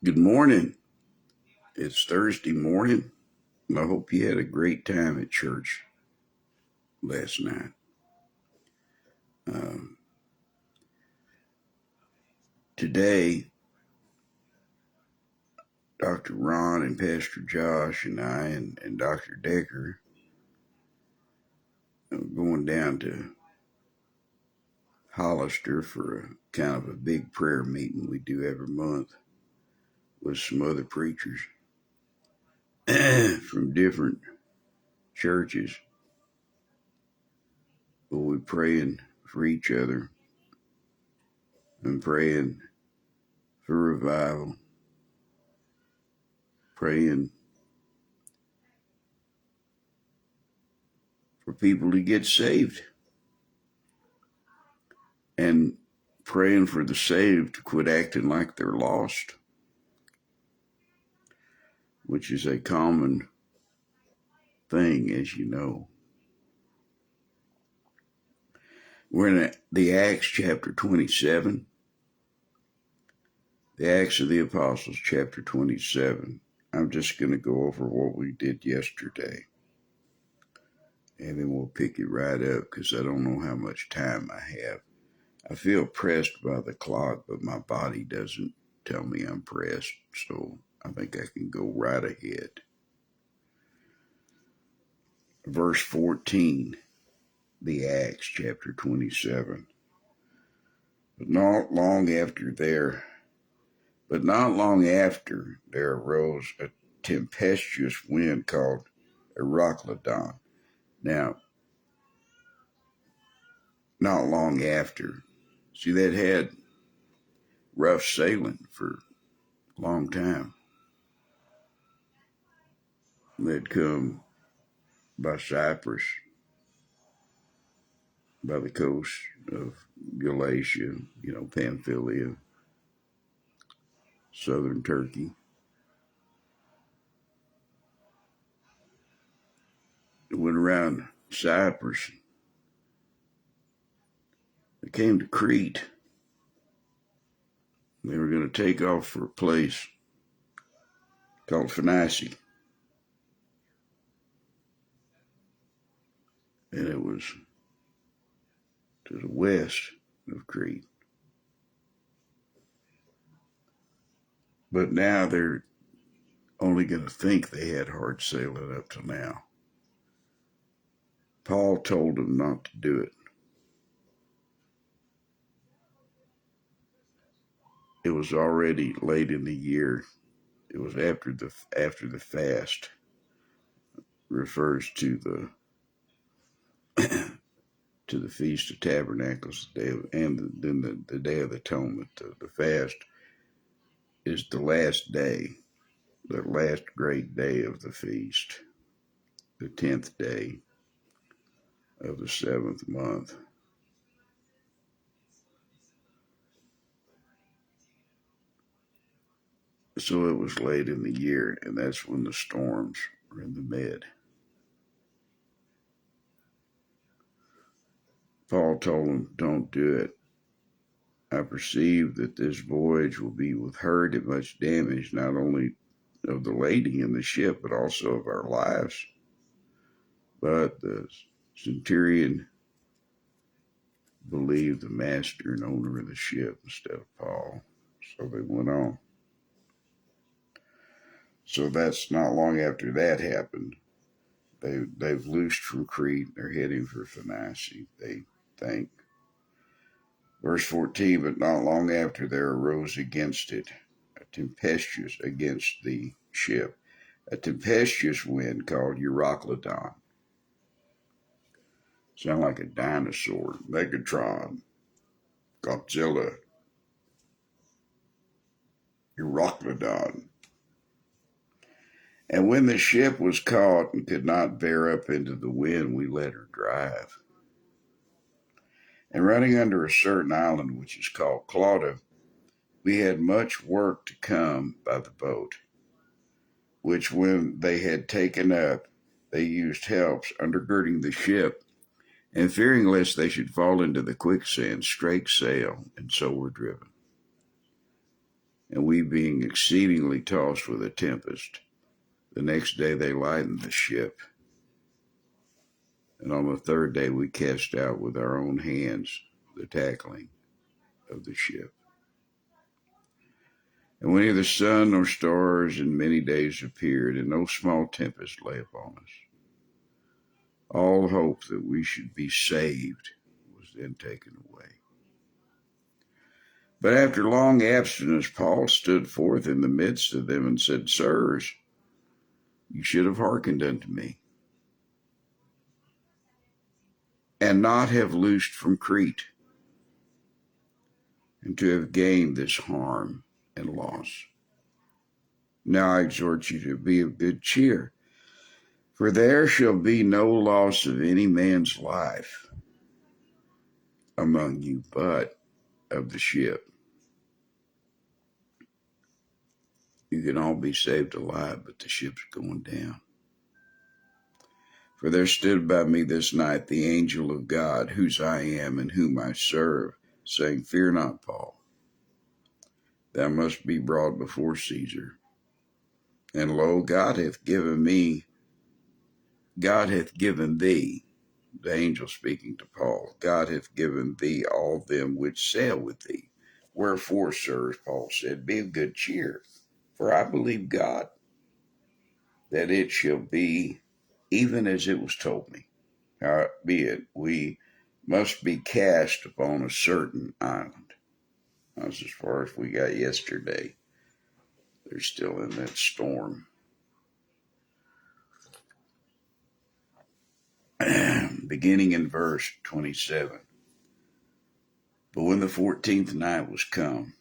Good morning. It's Thursday morning. I hope you had a great time at church last night. Um, Today, Dr. Ron and Pastor Josh and I and Dr. Decker are going down to Hollister for a kind of a big prayer meeting we do every month with some other preachers from different churches. But we're praying for each other and praying for revival, praying for people to get saved, and praying for the saved to quit acting like they're lost, which is a common thing, as you know. We're in the Acts chapter 27, the Acts of the Apostles chapter 27. I'm just going to go over what we did yesterday, and then we'll pick it right up because I don't know how much time I have. I feel pressed by the clock, but my body doesn't tell me I'm pressed, so I think I can go right ahead. Verse 14, the Acts chapter 27. But not long after, there arose a tempestuous wind called Euroclydon. Now, not long after. See, they'd had rough sailing for a long time. They'd come by Cyprus, by the coast of Galatia, Pamphylia, southern Turkey. They went around Cyprus. They came to Crete. They were going to take off for a place called Phoenicia. And it was to the west of Crete. But now they're only going to think they had hard sailing up to now. Paul told them not to do it. It was already late in the year. It was after the fast. Refers to the to the Feast of Tabernacles, and then the Day of Atonement. The fast is the last day, the last great day of the feast, the 10th day of the 7th month. So it was late in the year, and that's when the storms were in the mid. Paul told them, don't do it. I perceive that this voyage will be with hurt and much damage, not only of the lady and the ship, but also of our lives. But the centurion believed the master and owner of the ship instead of Paul. So they went on. So that's not long after that happened. They've loosed from Crete. They're heading for Phoenicia, they think. Verse 14, but not long after there arose against it against the ship, a tempestuous wind called Euroclydon. Sound like a dinosaur. Megatron, Godzilla, Euroclydon. And when the ship was caught and could not bear up into the wind, we let her drive. And running under a certain island, which is called Clauda, we had much work to come by the boat, which when they had taken up, they used helps undergirding the ship, and fearing lest they should fall into the quicksand, strake sail, and so were driven. And we being exceedingly tossed with a tempest, the next day they lightened the ship. And on the third day we cast out with our own hands the tackling of the ship. And when neither sun nor stars in many days appeared, and no small tempest lay upon us, all hope that we should be saved was then taken away. But after long abstinence, Paul stood forth in the midst of them and said, Sirs, you should have hearkened unto me, and not have loosed from Crete, and to have gained this harm and loss. Now I exhort you to be of good cheer, for there shall be no loss of any man's life among you, but of the ship. You can all be saved alive, but the ship's going down. For there stood by me this night the angel of God, whose I am and whom I serve, saying, Fear not, Paul, thou must be brought before Caesar. And lo, God hath given thee, the angel speaking to Paul, God hath given thee all them which sail with thee. Wherefore, sirs, Paul said, be of good cheer, for I believe God, that it shall be even as it was told me. Howbeit, we must be cast upon a certain island. That's as far as we got yesterday. They're still in that storm. Beginning in verse 27. But when the 14th night was come,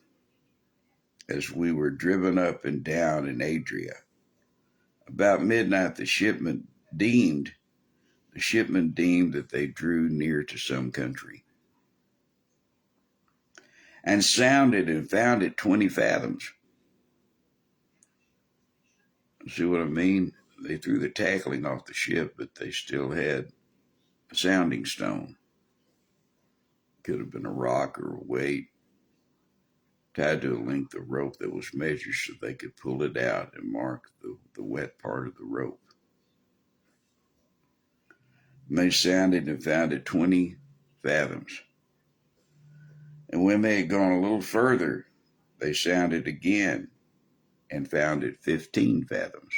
as we were driven up and down in Adria, about midnight the shipmen deemed that they drew near to some country, and sounded and found it 20 fathoms. See what I mean? They threw the tackling off the ship, but they still had a sounding stone. Could have been a rock or a weight tied to a length of rope that was measured so they could pull it out and mark the wet part of the rope. And they sounded and found it 20 fathoms. And when they had gone a little further, they sounded again and found it 15 fathoms.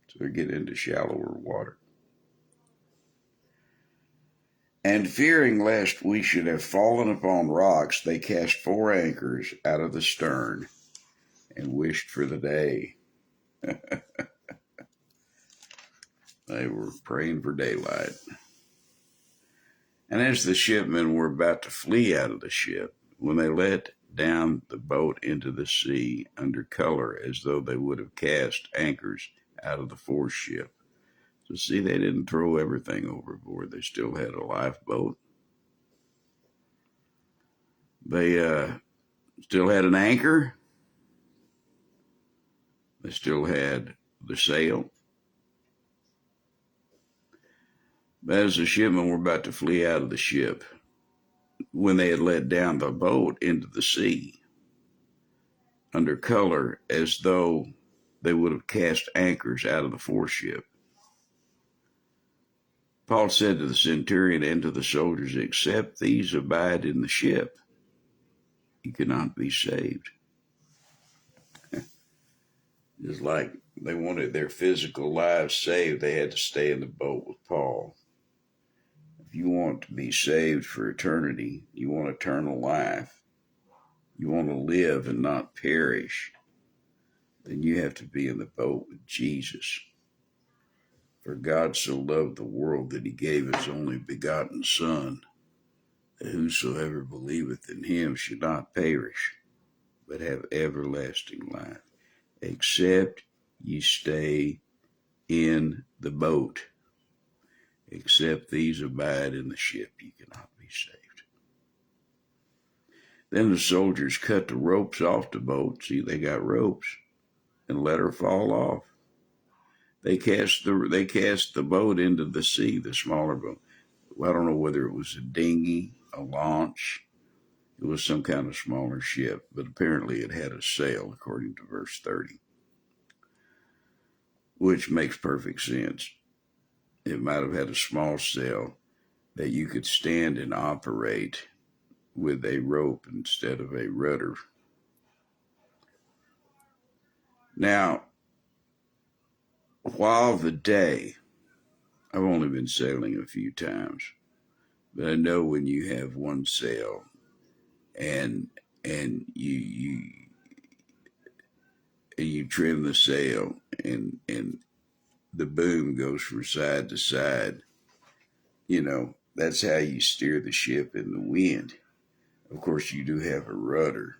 So they're getting into shallower water. And fearing lest we should have fallen upon rocks, they cast 4 anchors out of the stern and wished for the day. They were praying for daylight. And as the shipmen were about to flee out of the ship, when they let down the boat into the sea under color, as though they would have cast anchors out of the foreship. So see, they didn't throw everything overboard. They still had a lifeboat. They still had an anchor. They still had the sail. But as the shipmen were about to flee out of the ship, when they had let down the boat into the sea, under color, as though they would have cast anchors out of the foreship, Paul said to the centurion and to the soldiers, except these abide in the ship, you cannot be saved. Just like they wanted their physical lives saved, they had to stay in the boat with Paul. If you want to be saved for eternity, you want eternal life, you want to live and not perish, then you have to be in the boat with Jesus. For God so loved the world that he gave his only begotten Son, that whosoever believeth in him should not perish, but have everlasting life, except ye stay in the boat. Except these abide in the ship, you cannot be saved. Then the soldiers cut the ropes off the boat. See, they got ropes, and let her fall off. They cast the boat into the sea, the smaller boat. Well, I don't know whether it was a dinghy, a launch. It was some kind of smaller ship, but apparently it had a sail, according to verse 30, which makes perfect sense. It might have had a small sail that you could stand and operate with a rope instead of a rudder. Now, while the day, I've only been sailing a few times, but I know when you have one sail and you trim the sail and the boom goes from side to side, that's how you steer the ship in the wind. Of course, you do have a rudder,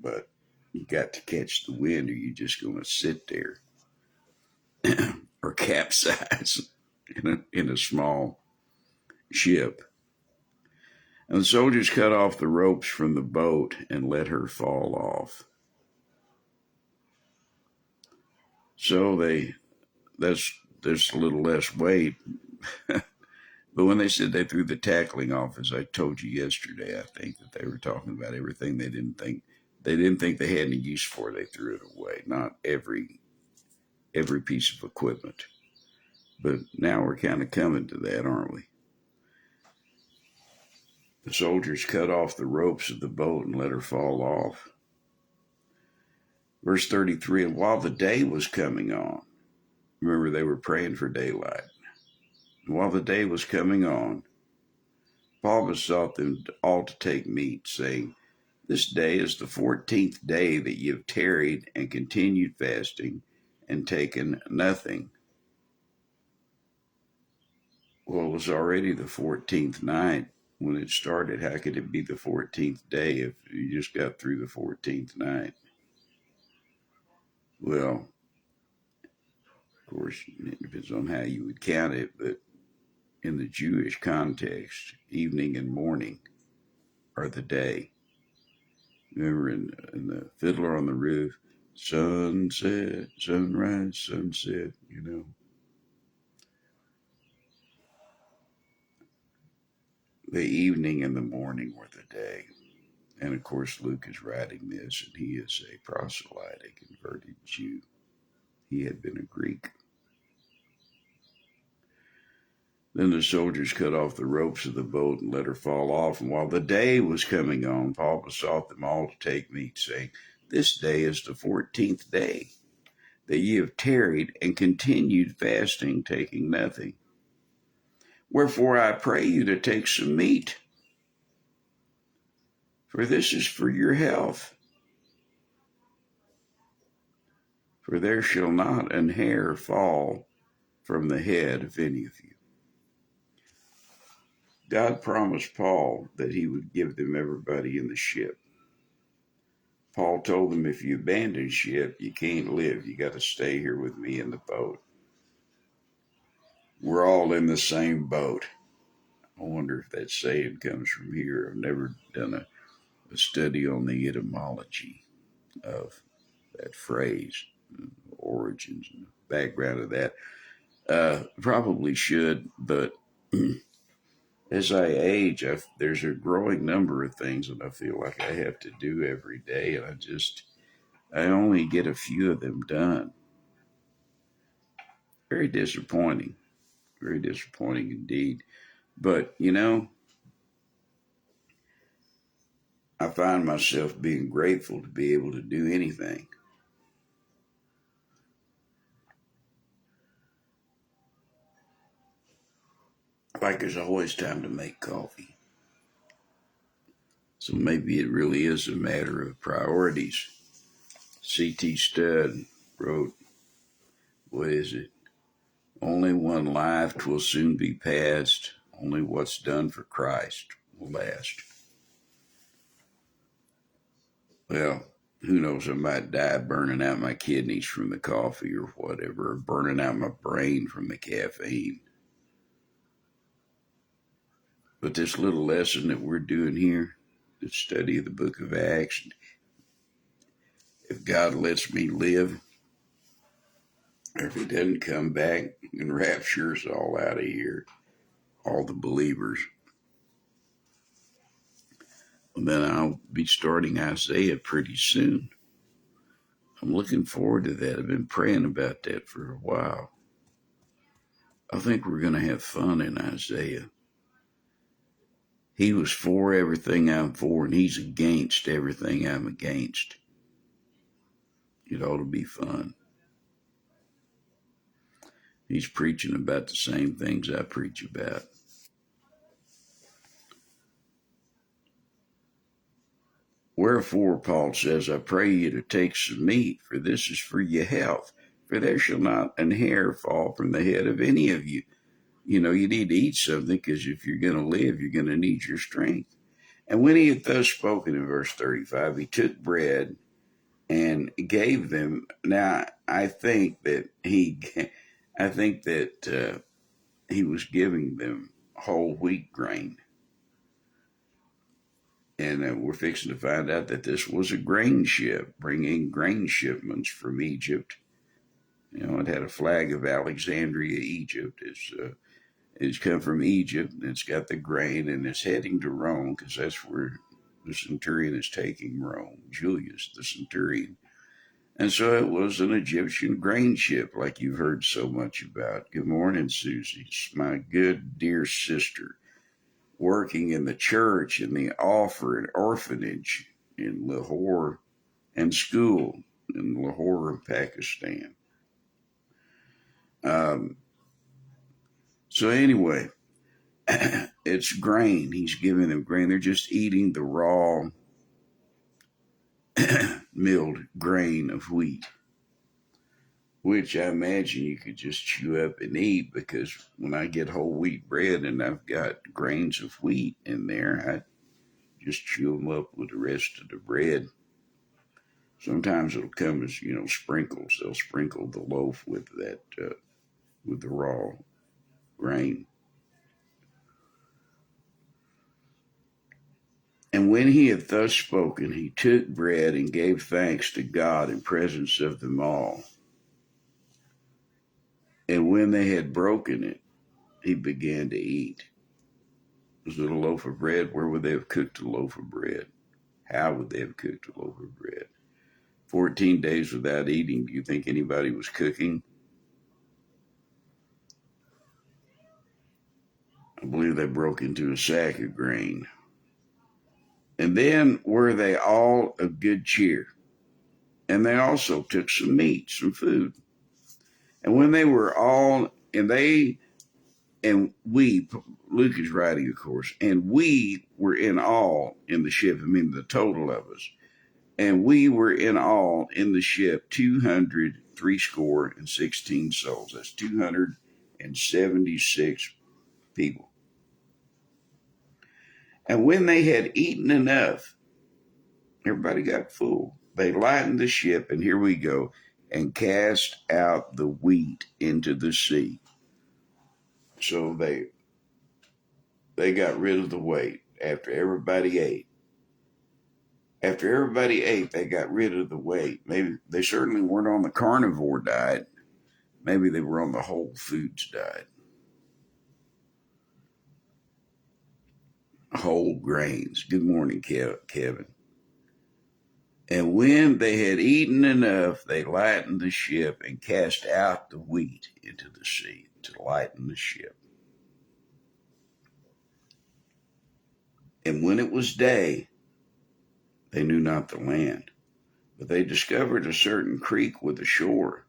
but you got to catch the wind or you're just going to sit there or capsize in a small ship. And the soldiers cut off the ropes from the boat and let her fall off. So there's a little less weight. But when they said they threw the tackling off, as I told you yesterday, I think that they were talking about everything they didn't think they had any use for. They threw it away. Not every piece of equipment. But now we're kind of coming to that, aren't we? The soldiers cut off the ropes of the boat and let her fall off. Verse 33, and while the day was coming on, remember they were praying for daylight. And while the day was coming on, Paul besought them all to take meat, saying, this day is the 14th day that you have tarried and continued fasting and taken nothing. Well, it was already the 14th night when it started. How could it be the 14th day if you just got through the 14th night? Well, of course, it depends on how you would count it, but in the Jewish context, evening and morning are the day. Remember in the Fiddler on the Roof, sunset, sunrise, sunset, The evening and the morning were the day. And of course, Luke is writing this, and he is a proselyte, a converted Jew. He had been a Greek. Then the soldiers cut off the ropes of the boat and let her fall off. And while the day was coming on, Paul besought them all to take meat, saying, this day is the 14th day that ye have tarried and continued fasting, taking nothing. Wherefore I pray you to take some meat, for this is for your health. For there shall not an hair fall from the head of any of you. God promised Paul that he would give them everybody in the ship. Paul told them, if you abandon ship, you can't live. You got to stay here with me in the boat. We're all in the same boat. I wonder if that saying comes from here. I've never done a study on the etymology of that phrase, origins and background of that. Probably should, but as I age, there's a growing number of things that I feel like I have to do every day, and I only get a few of them done. Very disappointing indeed. But, I find myself being grateful to be able to do anything. Like there's always time to make coffee. So maybe it really is a matter of priorities. C.T. Studd wrote, what is it? Only one life 'twill soon be past. Only what's done for Christ will last. Well, who knows? I might die burning out my kidneys from the coffee or whatever, or burning out my brain from the caffeine. But this little lesson that we're doing here, the study of the book of Acts, if God lets me live, or if he doesn't come back and rapture us all out of here, all the believers, And then I'll be starting Isaiah pretty soon. I'm looking forward to that. I've been praying about that for a while. I think we're going to have fun in Isaiah. He was for everything I'm for, and he's against everything I'm against. It ought to be fun. He's preaching about the same things I preach about. Wherefore, Paul says, I pray you to take some meat, for this is for your health. For there shall not an hair fall from the head of any of you. You know, you need to eat something, because if you're going to live, you're going to need your strength. And when he had thus spoken in verse 35, he took bread and gave them. Now, I think that he was giving them whole wheat grain. And we're fixing to find out that this was a grain ship bringing grain shipments from Egypt. You know, it had a flag of Alexandria, Egypt. It's come from Egypt, and it's got the grain, and it's heading to Rome, because that's where the centurion is taking Rome, Julius, the centurion. And so it was an Egyptian grain ship, like you've heard so much about. Good morning, Susie, my good, dear sister, working in the church, in the orphanage in Lahore, and school in Lahore, Pakistan. So anyway, it's grain. He's giving them grain. They're just eating the raw milled grain of wheat, which I imagine you could just chew up and eat, because when I get whole wheat bread and I've got grains of wheat in there, I just chew them up with the rest of the bread. Sometimes it'll come as, sprinkles. They'll sprinkle the loaf with that, with the raw grain. And when he had thus spoken, he took bread and gave thanks to God in presence of them all. And when they had broken it, he began to eat. Was it a loaf of bread? Where would they have cooked a loaf of bread? How would they have cooked a loaf of bread? 14 days without eating. Do you think anybody was cooking? I believe they broke into a sack of grain. And then were they all of good cheer? And they also took some meat, some food. And when they were all, and we, Luke is writing, of course, and we were in all in the ship, I mean the total of us, and we were in all in the ship 216 souls. That's 276 people. And when they had eaten enough, everybody got full. They lightened the ship, and here we go, and cast out the wheat into the sea. So they got rid of the weight after everybody ate. After everybody ate, they got rid of the weight. Maybe they certainly weren't on the carnivore diet. Maybe they were on the Whole Foods diet. Whole grains. Good morning, Kevin. And when they had eaten enough, they lightened the ship and cast out the wheat into the sea to lighten the ship. And when it was day, they knew not the land, but they discovered a certain creek with a shore.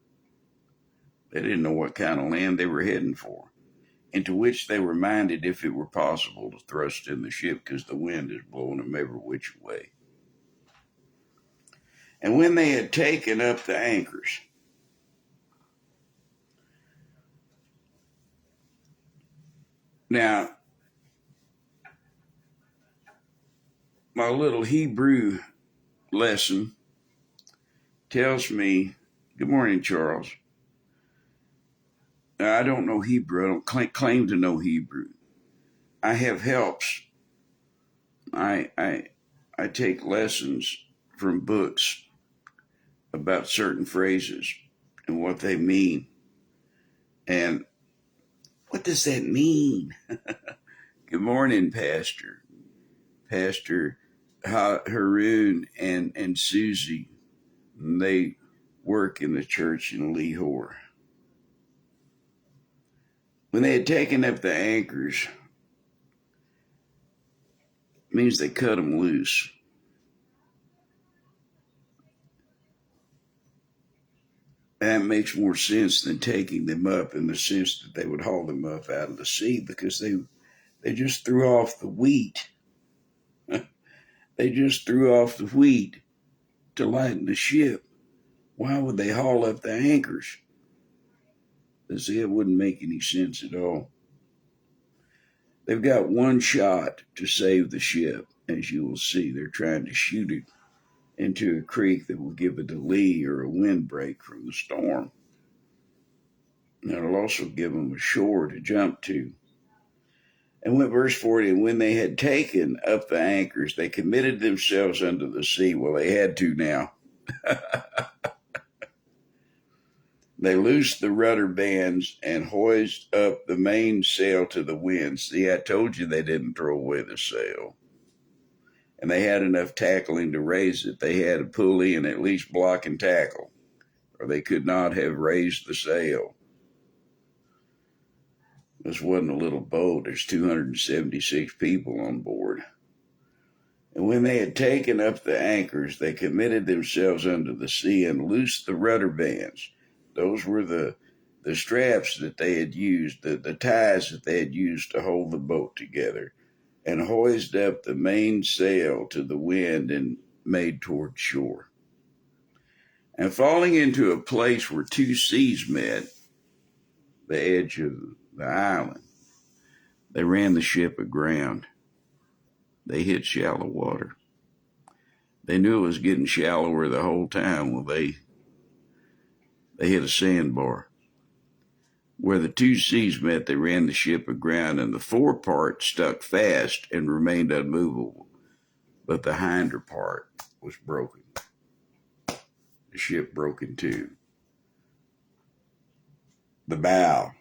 They didn't know what kind of land they were heading for, into which they were minded, if it were possible, to thrust in the ship, because the wind is blowing them every which way. And when they had taken up the anchors, now, my little Hebrew lesson tells me, good morning, Charles. Now, I don't know Hebrew. I don't claim to know Hebrew. I have helps. I take lessons from books about certain phrases and what they mean. And what does that mean? Good morning, Pastor Haroon and Susie, and they work in the church in Lehor. When they had taken up the anchors, it means they cut them loose. That makes more sense than taking them up, in the sense that they would haul them up out of the sea, because they just threw off the wheat. They just threw off the wheat to lighten the ship. Why would they haul up the anchors? See, it wouldn't make any sense at all. They've got one shot to save the ship. As you will see, they're trying to shoot it into a creek that will give it a lee or a windbreak from the storm. And it'll also give them a shore to jump to. And with verse 40, and when they had taken up the anchors, they committed themselves unto the sea. Well, they had to now. They loosed the rudder bands and hoised up the mainsail to the wind. See, I told you they didn't throw away the sail. And they had enough tackling to raise it. They had a pulley and at least block and tackle, or they could not have raised the sail. This wasn't a little boat. There's 276 people on board. And when they had taken up the anchors, they committed themselves unto the sea and loosed the rudder bands. Those were the straps that they had used, the ties that they had used to hold the boat together, and hoisted up the mainsail to the wind and made toward shore. And falling into a place where two seas met, the edge of the island, they ran the ship aground. They hit shallow water. They knew it was getting shallower the whole time. Well, they hit a sandbar. Where the two seas met, they ran the ship aground, and the forepart stuck fast and remained unmovable, but the hinder part was broken. The ship broke in two. The bow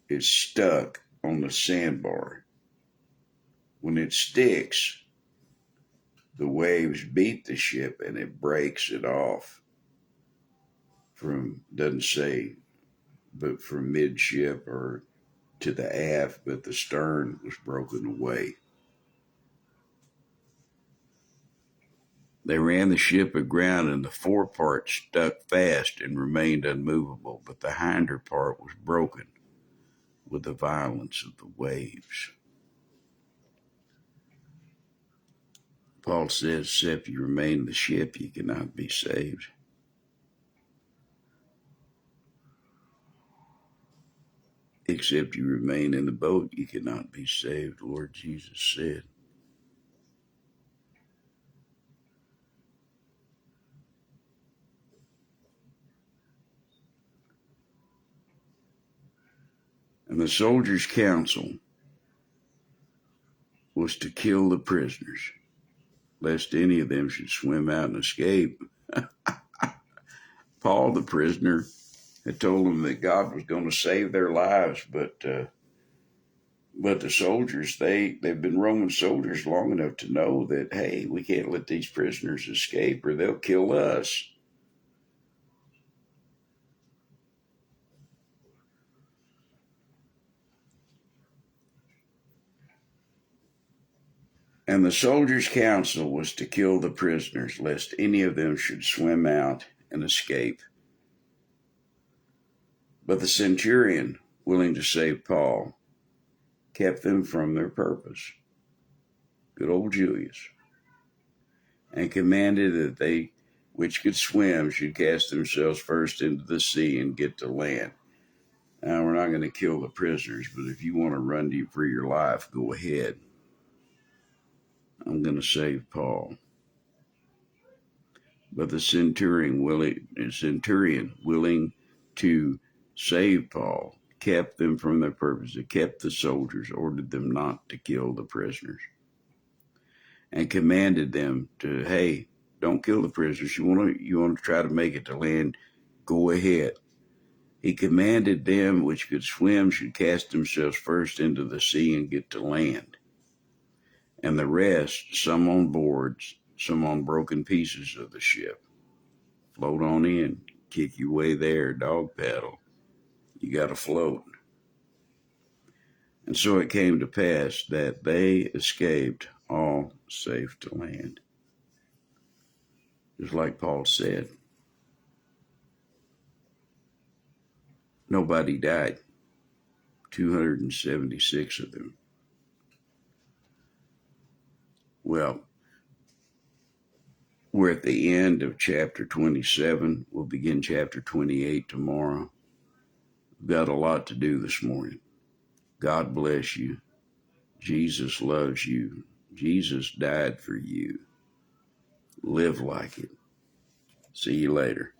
is stuck on the sandbar. When it sticks, the waves beat the ship and it breaks it off from, doesn't say, but from midship or to the aft, but the stern was broken away. They ran the ship aground, and the forepart stuck fast and remained unmovable, but the hinder part was broken with the violence of the waves. Paul says, except you remain in the ship, you cannot be saved. Except you remain in the boat, you cannot be saved, Lord Jesus said. And the soldiers' counsel was to kill the prisoners, lest any of them should swim out and escape. Paul, the prisoner, had told them that God was going to save their lives, but the soldiers, they've been Roman soldiers long enough to know that, hey, we can't let these prisoners escape or they'll kill us. And the soldiers' counsel was to kill the prisoners, lest any of them should swim out and escape. But the centurion, willing to save Paul, kept them from their purpose. Good old Julius. And commanded that they which could swim should cast themselves first into the sea and get to land. Now, we're not going to kill the prisoners, but if you want to run for your life, go ahead. I'm going to save Paul. But the centurion willing to save Paul kept them from their purpose. It kept the soldiers, ordered them not to kill the prisoners, and commanded them to, hey, don't kill the prisoners. You want to try to make it to land, go ahead. He commanded them which could swim should cast themselves first into the sea and get to land. and the rest, some on boards, some on broken pieces of the ship. Float on in, kick your way there, dog paddle. You got to float. And so it came to pass that they escaped all safe to land. Just like Paul said, nobody died. 276 of them. Well, we're at the end of chapter 27. We'll begin chapter 28 tomorrow. We've got a lot to do this morning. God bless you. Jesus loves you. Jesus died for you. Live like it. See you later.